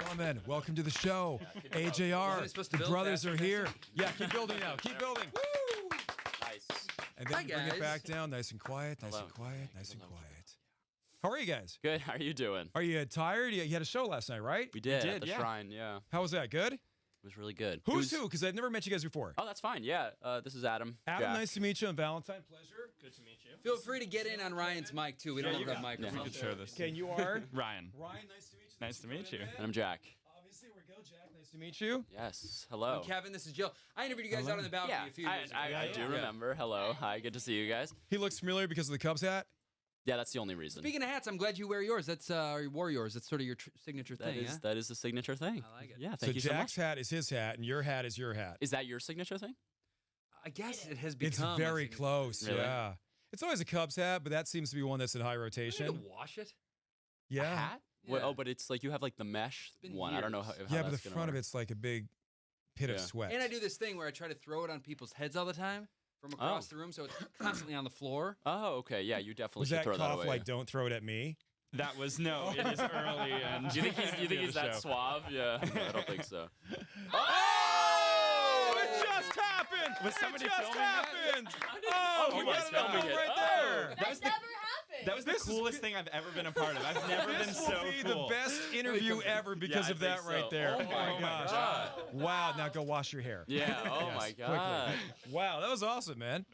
gentlemen, welcome to the show. AJR, the brothers are here. Yeah, keep building now. Keep building. Woo! Nice. And then bring it back down, nice and quiet, nice and quiet, nice and quiet. How are you guys? Good. How are you doing? Are you tired? You had a show last night, right? We did at the Shrine, yeah. How was that? Good? It was really good. Who's who? Because I've never met you guys before. Oh, that's fine. Yeah. This is Adam. Adam, Jack. nice to meet you. And Valentine, pleasure. Good to meet you. Feel free to get in on Ryan's mic, too. We don't have a microphone. We could share this. Okay, and you are? Ryan. Ryan, nice to meet you. Nice to meet you. And I'm Jack. Obviously, we're go, Jack. Nice to meet you. Yes. Hello. I'm Kevin, this is Jill. I interviewed you guys out on the balcony a few years ago. I do remember. Hello. Hi. Good to see you guys. He looks familiar because of the Cubs hat. Yeah, that's the only reason. Speaking of hats, I'm glad you wear yours. That's or you wore yours. That's sort of your signature thing. That is the signature thing. I like it. Yeah, thank you so much. Jack's hat is his hat, and your hat is your hat. Is that your signature thing? I guess it has become. It's very close. Really? Yeah. It's always a Cubs hat, but that seems to be one that's in high Do rotation. you need to wash it? Yeah. A hat? Yeah. Well, oh, but it's like you have like the mesh been one. I don't know how. years. how Yeah, but the that's gonna front of work. it's like a big pit of Yeah. sweat. And I do this thing where I try to throw it on people's heads all the time from across the room, so it's constantly on the floor. Oh, okay. Yeah, you definitely Was should that throw that cough away. like, don't throw it at me? That was no. It is early, and Do you think he's the that show. suave? Yeah, no, I don't think so. Oh! It just happened! Was somebody it just filming that? happened! Oh, we he got was it on filming it. right Oh. there! That was the, never happened. that was the This is coolest thing I've ever been a part of. I've never been This so will be cool. the best interview ever because I of that think right so. there. Oh my gosh. Wow, now go wash your hair. Yeah. Oh Yes, my quickly. god. Wow, that was awesome, man.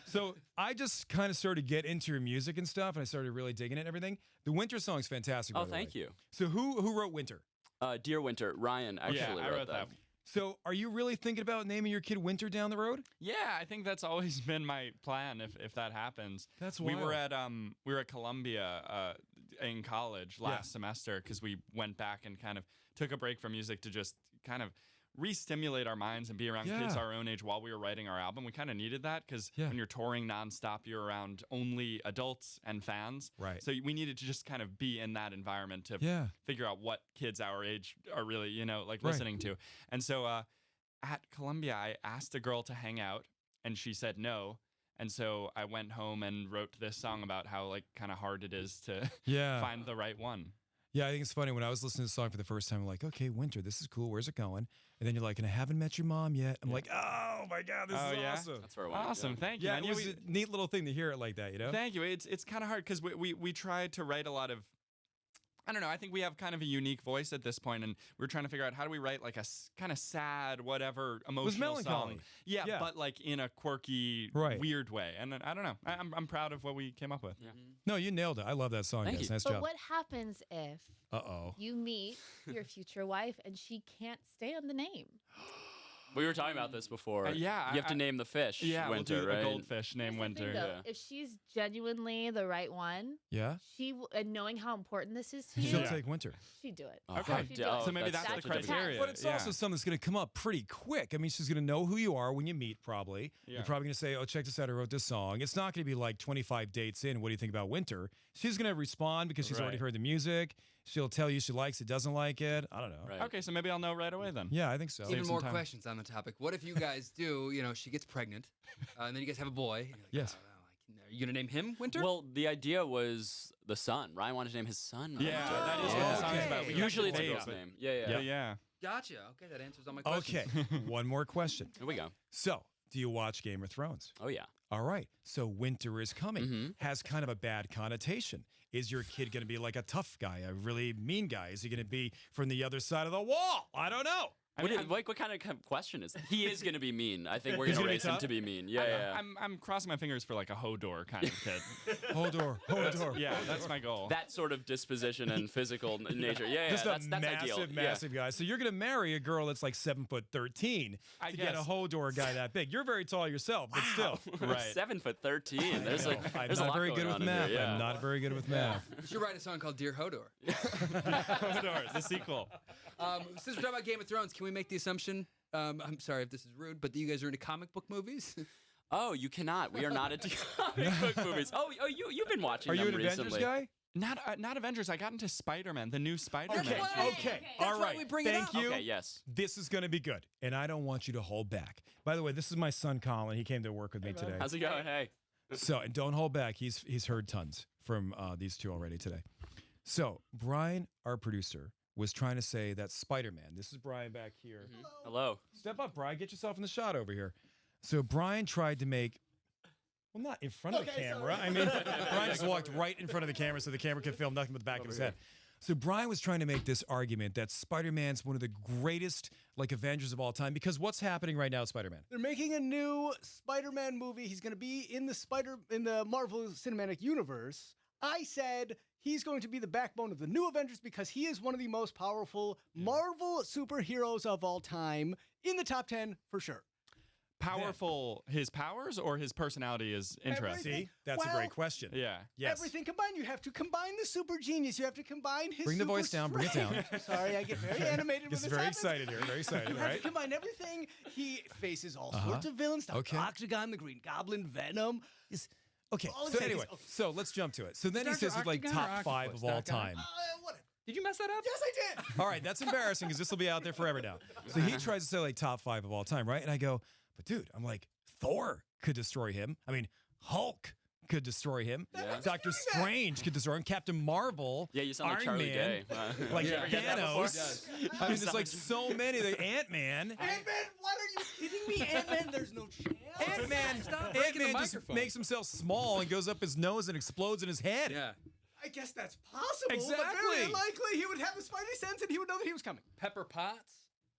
So I just kind of started to get into your music and stuff, and I started really digging it and everything. The Winter song's fantastic. Oh, by the thank way. you. So who wrote Winter? Dear Winter, Ryan actually Yeah, I wrote that. So are you really thinking about naming your kid Winter down the road? Yeah, I think that's always been my plan. If that happens, That's we wild. were at Columbia in college last semester because we went back and kind of took a break from music to just kind of re-stimulate our minds and be around kids Yeah. our own age while we were writing our album. We kind of needed that because Yeah. when you're touring nonstop, you're around only adults and fans. Right. So we needed to just kind of be in that environment to Yeah. figure out what kids our age are really, like Right. listening to. And so at Columbia, I asked a girl to hang out and she said no. And so I went home and wrote this song about how like kind of hard it is to Yeah. find the right one. Yeah, I think it's funny when I was listening to the song for the first time. I'm like, okay, Winter, this is cool. Where's it going? And then you're like, and I haven't met your mom yet. I'm like, oh my god, this Oh, is yeah? awesome. That's where I went. Awesome. Thank you. Yeah, man. it was a neat little thing to hear it like that, you know? Thank you. It's kind of hard because we tried to write a lot of, I don't know, I think we have kind of a unique voice at this point, and we're trying to figure out how do we write like a kind of sad, whatever, emotional melancholy. song. Yeah, Yeah. but like in a quirky, Right. weird way. And I don't know. I'm proud of what we came up with. Yeah. No, you nailed it. I love that song, Thank guys. you. Nice But job. what happens if Uh-oh. you meet your future wife and she can't stand the name? We were talking about this before. Yeah, You have to name the fish. Yeah, Winter, we'll do right? a goldfish named Here's the thing, Winter. though. Yeah. If she's genuinely the right one, Yeah? and knowing how important this is to you, She'll Yeah. take Winter. she'd do it. Oh, Okay. She'd do it. So maybe that's the such a criteria. But it's yeah. also something that's going to come up pretty quick. I mean, she's going to know who you are when you meet, probably. Yeah. You're probably going to say, oh, check this out. I wrote this song. It's not going to be like 25 dates in. What do you think about Winter? She's going to respond because she's already Right. heard the music. She'll tell you she likes it, doesn't like it. I don't know. Right. Okay, so maybe I'll know right away then. Yeah, I think so. Save Even some more time. questions on the topic. What if you guys do, she gets pregnant, and then you guys have a boy. And you're like, Yes. Are you going to name him Winter? Well, the idea was the son. Ryan wanted to name his son. Yeah, Winter. that is what the song's about. We Usually it's a got girl's debate, name. Yeah. But yeah. Gotcha. Okay, that answers all my questions. Okay, one more question. Here we go. So, do you watch Game of Thrones? Oh yeah. All right. So winter is coming. Mhm. Has kind of a bad connotation. Is your kid going to be like a tough guy, a really mean guy? Is he going to be from the other side of the wall? I don't know. What kind of question is that? He is going to be mean. I think we're He's going to gonna be raise him tough? to be mean. Yeah. I'm crossing my fingers for like a Hodor kind of kid. Hold door. Yeah, that's my goal. That sort of disposition and physical nature. Yeah, Just that's a ideal. massive guy. So you're going to marry a girl that's like 7'13" I to get a guess. Hodor guy that big. You're very tall yourself, but still. Yeah. Right. 7'13". There's No, like I'm there's a not lot very going good with on in math. there, yeah. I'm not very good with math. You should write a song called Dear Hodor. Hodor, the sequel. Since we're talking about Game of Thrones, can we make the assumption, I'm sorry if this is rude, but that you guys are into comic book movies? Oh, you cannot. We are not into comic book movies. Oh, you've been watching Are you them an recently. Avengers guy? Not Avengers. I got into Spider-Man, the new Spider-Man. Okay, why- okay. That's All why right. we bring it Thank up. you. Okay, yes. This is going to be good, and I don't want you to hold back. By the way, this is my son, Colin. He came to work with me today. How's it going? Hey. So, and don't hold back. He's heard tons from these two already today. So, Brian, our producer, was trying to say that Spider-Man, this is Brian back here. Hello. Step up, Brian. Get yourself in the shot over here. So Brian tried to make, well, not in front of the camera. sorry. I mean, Brian just walked right in front of the camera so the camera could film nothing but the back of his head. So Brian was trying to make this argument that Spider-Man's one of the greatest like Avengers of all time because what's happening right now with Spider-Man? They're making a new Spider-Man movie. He's going to be in the Marvel Cinematic Universe. I said he's going to be the backbone of the new Avengers because he is one of the most powerful Marvel superheroes of all time, in the top 10 for sure. Powerful, his powers or his personality is interesting. See, that's a great question. Yeah. Yes. Everything combined. You have to combine the super genius. You have to combine his Bring the super voice down, bring it down. strength. Sorry, I get very animated when Gets this very happens. excited here. Very excited. You All have right. to combine everything. He faces all sorts of villains. Dr. Okay. Octagon, the Green Goblin, Venom. Okay. All I'm So saying anyway, is- so let's jump to it. So then he Dr. says it's like Octagon or top 5 Octopus? of all Dr. Octagon? time. Whatever. Did you mess that up? Yes, I did. All right, that's embarrassing because this will be out there forever now. So he tries to say like top 5 of all time, right? And I go, but dude, I'm like, Thor could destroy him. I mean, Hulk could destroy him. Yeah. Doctor Strange could destroy him. Captain Marvel. Yeah, you sound like Iron Charlie Man, Day. like You ever get that before? Thanos. I mean, there's like so many. The Ant-Man. Ant-Man, what are you kidding me? Ant-Man, there's no chance. Ant-Man, Stop breaking the Ant-Man just microphone. makes himself small and goes up his nose and explodes in his head. Yeah. I guess that's possible, but Exactly. very unlikely he would have a spidey sense and he would know that he was coming. Pepper Potts.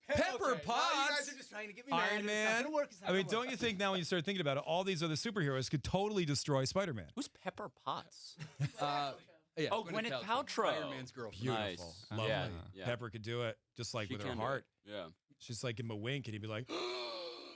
Pepper Okay, Potts. now you guys are just trying to get me mad. Iron It's not Man. gonna work. It's not I mean, gonna work. don't you think now when you start thinking about it, all these other superheroes could totally destroy Spider-Man? Who's Pepper Potts? Yeah, Oh, Gwyneth Paltrow. Iron Man's girlfriend. Beautiful. Nice. Lovely. Yeah, yeah. Pepper could do it just like She with her can do heart. it. Yeah. She's like give him a wink and he'd be like,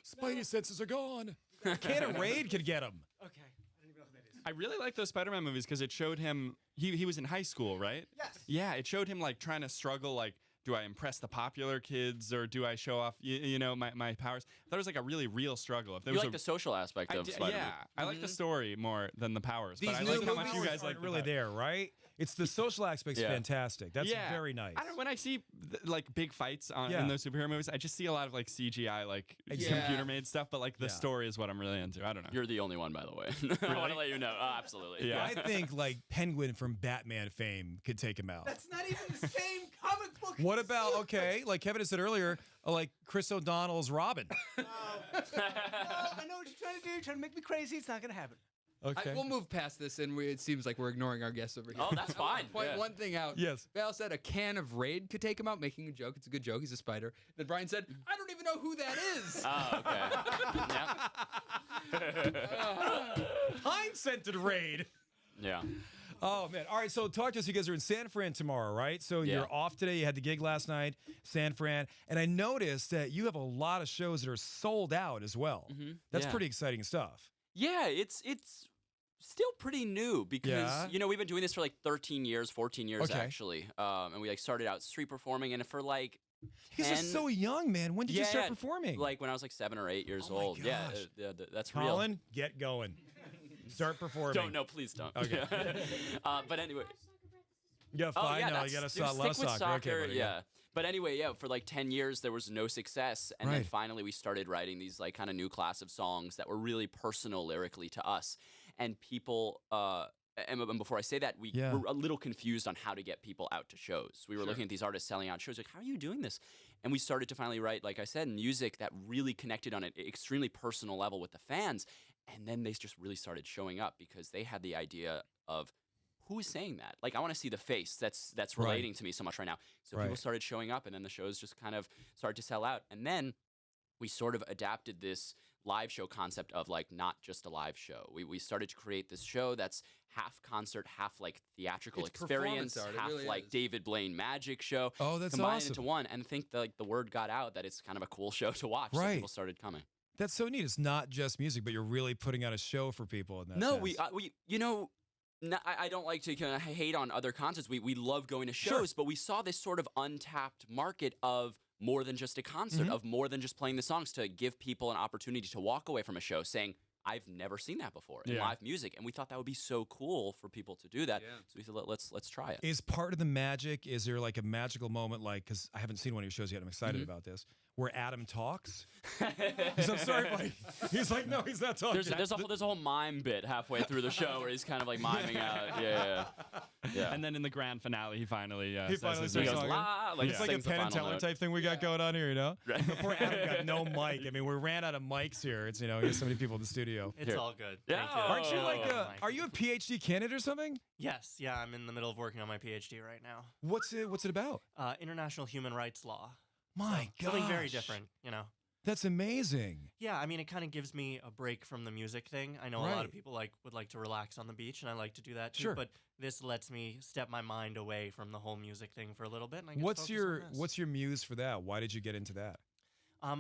Spidey senses are gone. Can of Raid could get him. Okay. I don't even know who that is. I really like those Spider-Man movies because it showed him, he was in high school, right? Yes. Yeah, it showed him like trying to struggle, like, do I impress the popular kids or do I show off, you know, my powers? That was like a really real struggle. If there You was like the social aspect of Spider-Man. yeah, I like the story more than the powers. These but I new like how much movies you guys aren't like really there, right? It's the social aspect's Yeah. fantastic. That's yeah. very nice. I don't, when I see like big fights Yeah. in those superhero movies, I just see a lot of like CGI, like Exactly. computer made stuff. But like the Yeah. story is what I'm really into. I don't know. You're the only one, by the way. I want to let you know. Absolutely. Yeah. I think like Penguin from Batman fame could take him out. That's not even the same comic book. What about, okay, like Kevin had said earlier, like Chris O'Donnell's Robin. No, I know what you're trying to do. You're trying to make me crazy. It's not going to happen. Okay. We'll move past this, and it seems like we're ignoring our guests over here. Oh, that's fine. Point Yeah. one thing out. Yes. Val said a can of Raid could take him out, making a joke. It's a good joke. He's a spider. Then Brian said, I don't even know who that is. Oh, okay. Yeah. Pine-scented Raid. Yeah. Oh, man. All right, so talk to us. You guys are in San Fran tomorrow, right? So Yeah. you're off today. You had the gig last night, San Fran. And I noticed that you have a lot of shows that are sold out as well. That's Yeah. pretty exciting stuff. Yeah, it's still pretty new because Yeah. you know we've been doing this for like 13 years, 14 years Okay. actually, and we like started out street performing, and for like You guys are 10 so young, man. When did you start performing? Like when I was like 7 or 8 years Oh my old. Yeah, gosh. that's real. Colin, get going. Start performing. Don't, no, please don't. Okay. But anyway. You got Oh, five? yeah, No, you got that's- to stick love with soccer. Okay, buddy, yeah. But anyway, yeah, for like 10 years, there was no success. And then Right. finally, we started writing these like kind of new class of songs that were really personal lyrically to us. And people, and before I say that, we Yeah. were a little confused on how to get people out to shows. We were looking at these artists selling out shows, like, how are you doing this? And we started to finally write, like I said, music that really connected on an extremely personal level with the fans. And then they just really started showing up because they had the idea of, who is saying that? Like, I want to see the face that's Right. relating to me so much right now. So Right. people started showing up, and then the shows just kind of started to sell out. And then we sort of adapted this live show concept of like not just a live show. We started to create this show that's half concert, half like theatrical It's experience, performance art, it half really like is. David Blaine magic show. Oh, that's combined awesome. into one. And I think the word got out that it's kind of a cool show to watch. So Right. people started coming. That's so neat. It's not just music, but you're really putting on a show for people in that No, sense. we you know, I don't like to kind of hate on other concerts. We love going to shows, but we saw this sort of untapped market of more than just a concert, of more than just playing the songs, to give people an opportunity to walk away from a show saying, I've never seen that before in live music, and we thought that would be so cool for people to do that. Yeah. So we said, let's try it. Is part of the magic, is there like a magical moment, like, because I haven't seen one of your shows yet, I'm excited about this, where Adam talks? He's, I'm sorry, buddy. He's like, no, he's not talking. There's a whole mime bit halfway through the show where he's kind of like miming out. Yeah. And then in the grand finale, he finally He says finally his starts name. goes, talking. "La," like It's like a sings the Penn and final Teller note. type thing we got going on here, you know? Right. But poor Adam got no mic. I mean, we ran out of mics here. It's, you know, here's so many people in the studio. It's Here. all good. Yeah. Thank you. Aren't you like Oh, are you a PhD candidate or something? Yes, yeah, I'm in the middle of working on my PhD right now. What's it about? International human rights law. My God. Something very different, you know. That's amazing. Yeah, I mean, it kind of gives me a break from the music thing. I know a lot Right. of people would like to relax on the beach, and I like to do that too. Sure. But this lets me step my mind away from the whole music thing for a little bit. And I get to What's focus your on this. what's your muse for that? Why did you get into that?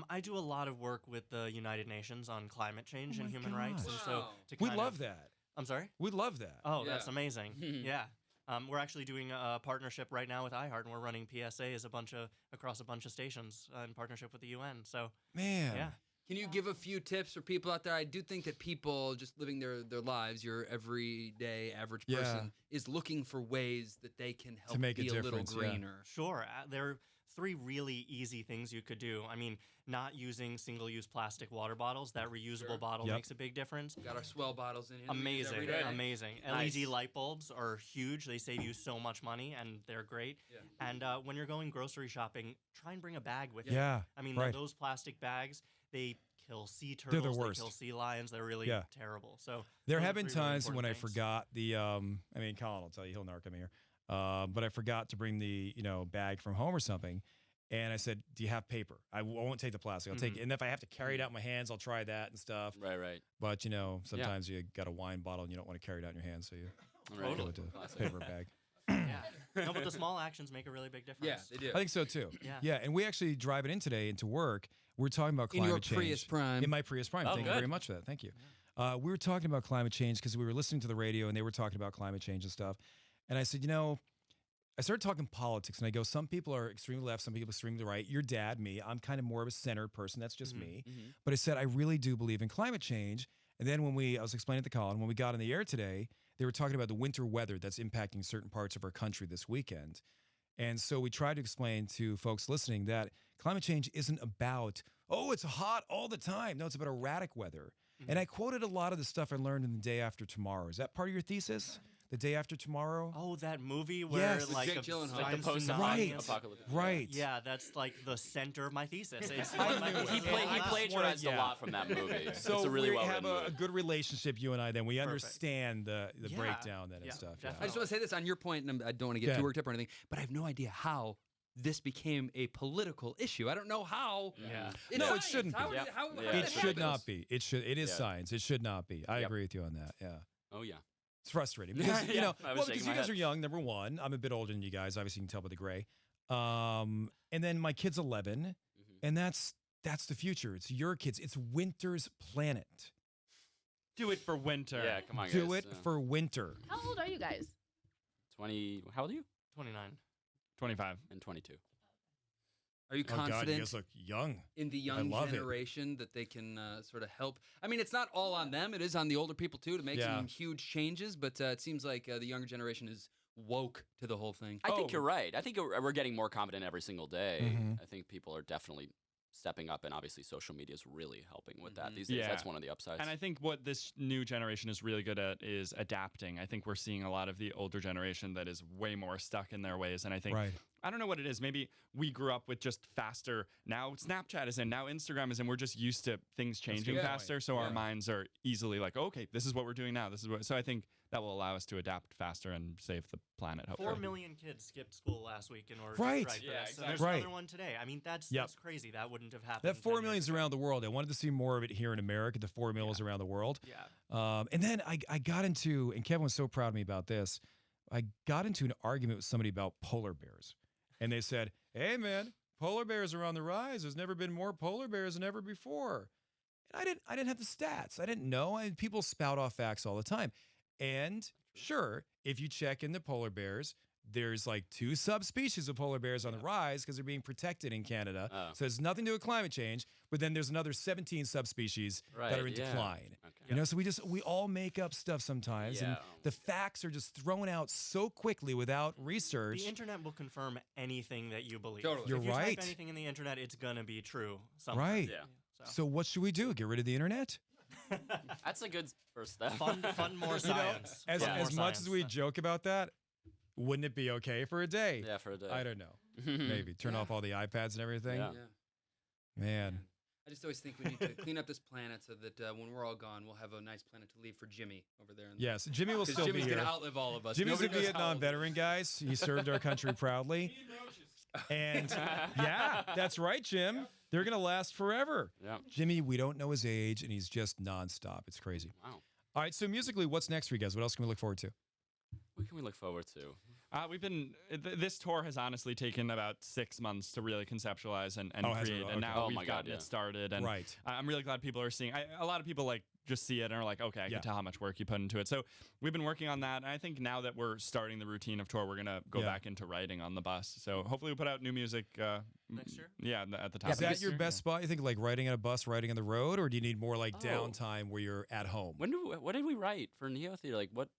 I do a lot of work with the United Nations on climate change and my human rights, and so Wow. to We kind love of, that. I'm sorry. We love that. Oh, Yeah. that's amazing. Yeah. We're actually doing a partnership right now with iHeart, and we're running PSAs across a bunch of stations in partnership with the UN. So, Man. yeah. Can you give a few tips for people out there? I do think that people just living their lives, your everyday average Yeah. person, is looking for ways that they can help make a be a little difference, yeah. greener. Sure. There are 3 really easy things you could do. I mean, not using single-use plastic water bottles. That reusable Sure. bottle Yep. makes a big difference. We got our swell bottles in here. that we use every Amazing, day. amazing. Nice. LED light bulbs are huge. They save you so much money, and they're great. Yeah. And when you're going grocery shopping, try and bring a bag with you. Yeah. I mean, right. those plastic bags, they kill sea They're the turtles, worst. they kill sea lions. They're really Yeah. terrible. So There those have are been 3 really times when important I things. forgot the I mean, Colin will tell you, he'll narc me here. But I forgot to bring the, bag from home or something. And I said, "Do you have paper? I won't take the plastic. I'll take it. And if I have to carry it out in my hands, I'll try that and stuff." Right. But sometimes you got a wine bottle and you don't want to carry it out in your hands, so you Right. go with the Classic. paper bag. Yeah. No, but the small actions make a really big difference. Yeah, they do. I think so too. Yeah. And we actually driving in today into work. We're talking about In climate your change. Prius Prime. In my Prius Prime. Oh, Thank you good. very much for that. Thank you. We were talking about climate change because we were listening to the radio and they were talking about climate change and stuff. And I said, I started talking politics and I go, some people are extremely left, some people extremely right. Your dad, me, I'm kind of more of a center person. That's just me. But I said, I really do believe in climate change. And then I was explaining to Colin, when we got on the air today, they were talking about the winter weather that's impacting certain parts of our country this weekend. And so we tried to explain to folks listening that climate change isn't about, it's hot all the time. No, it's about erratic weather. And I quoted a lot of the stuff I learned in The Day After Tomorrow. Is that part of your thesis? The Day After Tomorrow? Oh, that movie where Yes. like Jake a Gyllenhaal. Like the giant post tsunami Right. and- apocalyptic. Right. Yeah, that's like the center of my thesis. It's I like my knew it. He plagiarized Yeah. a lot from that movie. So it's a really we well have written a movie. good relationship, you and I, then. We Perfect. understand the Yeah. breakdown then and Yeah, stuff. definitely. I just want to say this on your point, and I don't want to get Yeah. too worked up or anything, but I have no idea how this became a political issue. I don't know how. Yeah. It's No, it science. shouldn't How be. did- how Yeah. did It that should happen? not be. It should. It is Yeah. science. It should not be. I Yep. agree with you on that. Yeah. Oh yeah. It's frustrating because Yeah, I was because shaking you my guys head. are young. Number one, I'm a bit older than you guys. Obviously, you can tell by the gray. And then my kid's 11, and that's the future. It's your kids. It's winter's planet. Do it for winter. Yeah, come on, guys. Do it for winter. How old are you guys? 20. How old are you? 29. 25. And 22. Are you Oh God, you confident guys look young. in the young love it. generation that they can sort of help? I mean, it's not all on them. It is on the older people, too, to make Yeah. some huge changes, but it seems like the younger generation is woke to the whole thing. I think Oh. you're right. I think we're getting more confident every single day. Mhm. I think people are definitely stepping up, and obviously social media is really helping with that Mhm. these days. Yeah. That's one of the upsides. And I think what this new generation is really good at is adapting. I think we're seeing a lot of the older generation that is way more stuck in their ways. And I think, Right. I don't know what it is. Maybe we grew up with just faster. Now Snapchat is in, now Instagram is in. We're just used to things changing good point. faster. So our minds are easily like, okay, this is what we're doing now. So I think that will allow us to adapt faster and save the planet, hopefully. 4 million kids skipped school last week in order Right. to strike for Yeah, this. And there's exactly. another one today. I mean, that's Yep. crazy. That wouldn't have happened. That 4 10 years million's ago. around the world. I wanted to see more of it here in America. The 4 millions around the world. Yeah. And then I got into, and Kevin was so proud of me about this. I got into an argument with somebody about polar bears, and they said, "Hey, man, polar bears are on the rise. There's never been more polar bears than ever before." And I didn't have the stats. I didn't know. People spout off facts all the time. And sure, if you check into polar bears, there's like 2 subspecies of polar bears on the rise because they're being protected in Canada. Oh. So it's nothing to do with climate change. But then there's another 17 subspecies that are in yeah. decline. Okay. You know, so we all make up stuff sometimes, and the facts are just thrown out so quickly without research. The internet will confirm anything that you believe. Totally. You're if you right. type anything in the internet, it's gonna be true. Somewhere. Right. Yeah. So what should we do? Get rid of the internet? That's a good first step. Fun more science. As Fun more much as science. we joke about that, wouldn't it be okay for a day? Yeah, for a day. I don't know. Maybe turn off all the iPads and everything. Yeah. Man. I just always think we need to clean up this planet so that when we're all gone, we'll have a nice planet to leave for Jimmy over there. Yes, Jimmy will still Jimmy's be here. gonna outlive all of us. Jimmy's a Nobody knows how Vietnam old veteran, guys. He served our country proudly. And yeah, that's right, Jim. They're going to last forever. Yeah. Jimmy, we don't know his age, and he's just nonstop. It's crazy. Wow. All right, so musically, what's next for you guys? What else can we look forward to? What can we look forward to? We've been this tour has honestly taken about 6 months to really conceptualize and has it create, really? and Okay. now Oh we've my God, gotten yeah. it started. And Right. I'm really glad people are seeing. A lot of people like just see it and are like, okay, I Yeah. can tell how much work you put into it. So we've been working on that, and I think now that we're starting the routine of tour, we're gonna go Yeah. back into writing on the bus. So hopefully we'll put out new music Next year? Yeah, at the top. Is of that this your year. best spot? You think like riding on a bus, riding on the road, or do you need more like Oh. downtime where you're at home? What did we write for Neotheater? Like what?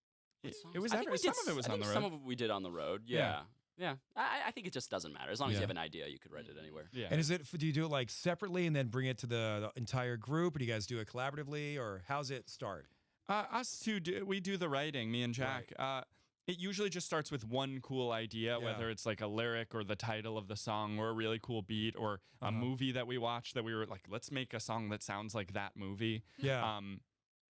It was I think we some did of it was I on think the Some road. of it we did on the road. Yeah. Yeah. I think it just doesn't matter. As long as Yeah. you have an idea, you could write it anywhere. Yeah. And do you do it like separately and then bring it to the entire group, or do you guys do it collaboratively, or how's it start? Us two, we do the writing, me and Jack. It usually just starts with one cool idea, Yeah. whether it's like a lyric or the title of the song or a really cool beat or a movie that we watched that we were like, let's make a song that sounds like that movie. Yeah.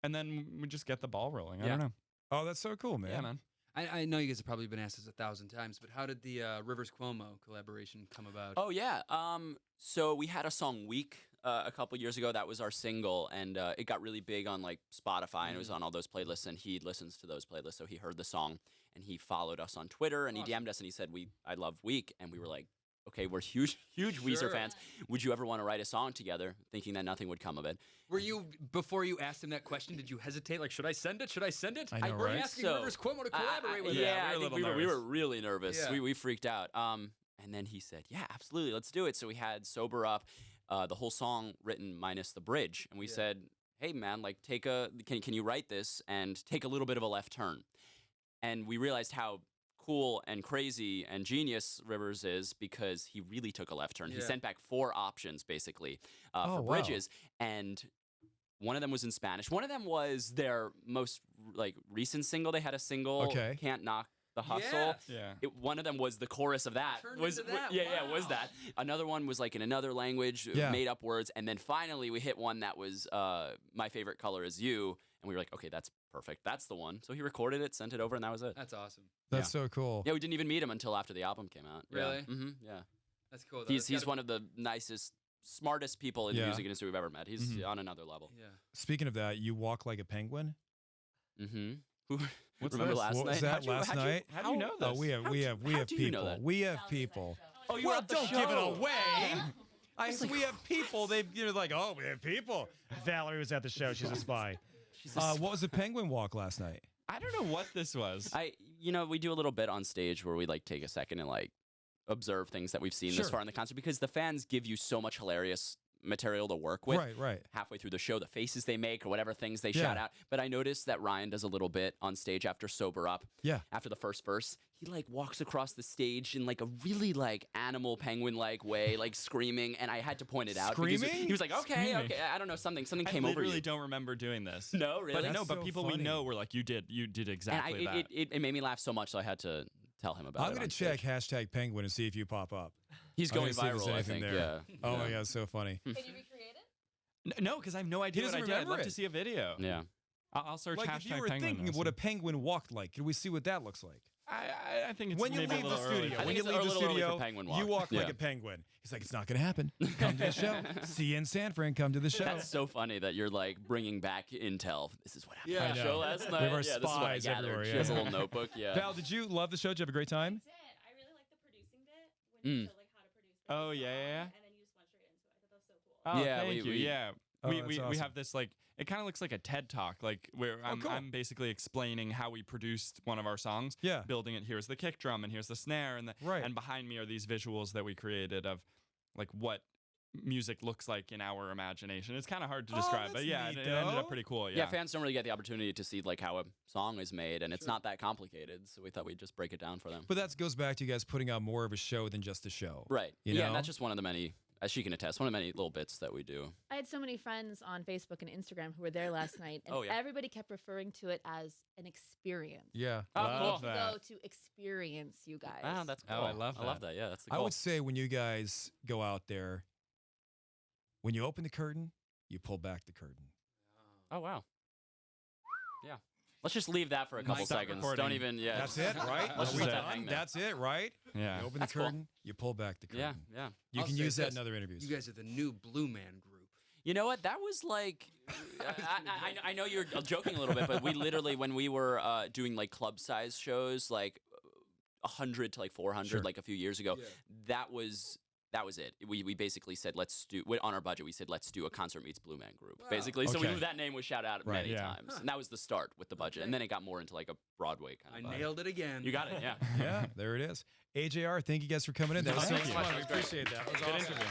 And then we just get the ball rolling. I Yeah. don't know. Oh, that's so cool, man. Yeah, man. I know you guys have probably been asked this 1,000 times, but how did the Rivers Cuomo collaboration come about? Oh yeah. So we had a song "Week" a couple years ago. That was our single, and it got really big on like Spotify, and it was on all those playlists. And he listens to those playlists, so he heard the song, and he followed us on Twitter, and he DM'd us, and he said, "I love Week," and we were like, "Okay, we're huge Weezer Sure. fans. Would you ever want to write a song together?" Thinking that nothing would come of it. Were you, before you asked him that question, did you hesitate? Like, should I send it? Should I send it? I know, Were you right? asking So, Rivers Cuomo to collaborate with yeah, him? I think we were really nervous. Yeah. We freaked out. And then he said, "Yeah, absolutely, let's do it." So we had "Sober Up," the whole song written minus the bridge, and we said, "Hey, man, like can you write this and take a little bit of a left turn?" And we realized how cool and crazy and genius Rivers is because he really took a left turn. He Yeah. sent back 4 options basically Oh, for wow. bridges, and one of them was in Spanish. One of them was their most like recent single. They had a single, Okay. "Can't Knock the Hustle." Yeah. Yeah. One of them was the chorus of that. Turned Was into that? yeah, was Wow. that. Another one was like in another language, Yeah. made up words, and then finally we hit one that was "My Favorite Color Is You," and we were like, okay, that's perfect. That's the one. So he recorded it, sent it over, and that was it. That's awesome. That's so cool. Yeah, we didn't even meet him until after the album came out. Really? Yeah. Mm-hmm. Yeah. That's cool. though. He's That's gotta one of the nicest, smartest people in the Yeah. music industry we've ever met. He's Mhm. on another level. be- Yeah. Speaking of that, you walk like a penguin. Mm-hmm. What's Remember this? last What night? was that How'd you- last how'd you- night? How do you know this? Oh, we have How do you know people. that? We have people. Oh, you Well, were at the don't give it show. away. We have people. You're like, oh, we have people. Valerie was at the show. She's a spy. What was the penguin walk last night? I don't know what this was. We do a little bit on stage where we like take a second and like observe things that we've seen Sure. this far in the concert because the fans give you so much hilarious material to work with. Right. Halfway through the show, the faces they make or whatever things they Yeah. shout out. But I noticed that Ryan does a little bit on stage after "Sober Up." Yeah. After the first verse, he like walks across the stage in like a really like animal penguin like way, like screaming, and I had to point it out. because Screaming? He was like, okay, Screaming. okay, I don't know, something I came over literally you. don't remember doing this. No, really? But That's but so people funny. we know were like, you did exactly and that. it made me laugh so much, so I had to tell him about it. I'm gonna on check stage. #penguin and see if you pop up. He's I'm going gonna see if there's viral, I anything think. there. Yeah. Oh yeah. my god, so funny. Can you recreate it? No, because I have no idea what I doesn't did. I'd remember love it. to see a video. Yeah. I'll search Like hashtag if you were penguin. thinking of what a penguin walked like, can we see what that looks like? I think it's When you maybe leave a the little early. studio, I when think you it's a leave the little early for studio, penguin you walk. walk like Yeah. a penguin. He's like, it's not gonna happen. Come to the show. See you in San Fran. Come to the show. That's so funny that you're like bringing back intel. This is what happened Yeah, at I the know. show last night. We have our yeah, this is what I spies gathered. everywhere, She yeah. has a little notebook. Yeah. Val, did you love the show? Did you have a great time? I did. I really liked the producing bit when you showed like how to produce things. Oh, yeah. And then you just went straight into it. I thought that was so cool. Oh, Yeah, thank you. we- Yeah. Oh, we, that's we awesome. have this like it kind of looks like a TED talk, like where cool. I'm basically explaining how we produced one of our songs. Yeah. Building it. Here's the kick drum and here's the snare and Right. and behind me are these visuals that we created of like what music looks like in our imagination. It's kind of hard to Oh, describe, but that's yeah, neat, it ended though. up pretty cool. Yeah, fans don't really get the opportunity to see like how a song is made, and it's not that complicated. So we thought we'd just break it down for them. But that goes back to you guys putting out more of a show than just a show. Right. You Yeah, know? and that's just one of the many, as she can attest, one of the many little bits that we do. I had so many friends on Facebook and Instagram who were there last night, and Oh, yeah. everybody kept referring to it as an experience. Yeah. Oh, We cool. need to go to experience you guys. Ah, that's cool. Oh, I love I love that. Yeah, that's the I goal. would say when you guys go out there, when you open the curtain, you pull back the curtain. Oh, wow. Yeah. Let's just leave that for a couple Stop seconds. recording. Don't even, yeah. That's it, right? Let's Are just we let that done? hang there. That's it, right? Yeah. You open That's the cool. curtain, you pull back the curtain. Yeah, yeah. You I'll can say use that this. in other interviews. You guys are the new Blue Man group. You know what? That was like, I know you're joking a little bit, but we literally, when we were doing like club size shows, like 100 to like 400, Sure. like a few years ago, Yeah. that was it. We basically said, let's do, on our budget, we said, let's do a concert meets Blue Man group, Wow. basically. So Okay. that name was shouted out Right. many Yeah. times. And that was the start with the budget. Okay. And then it got more into like a Broadway kind I of vibe. nailed it again. You got it, yeah. Yeah, there it is. AJR, thank you guys for coming in. That was so Thank much you. fun. We appreciate that. That was Good awesome. interview.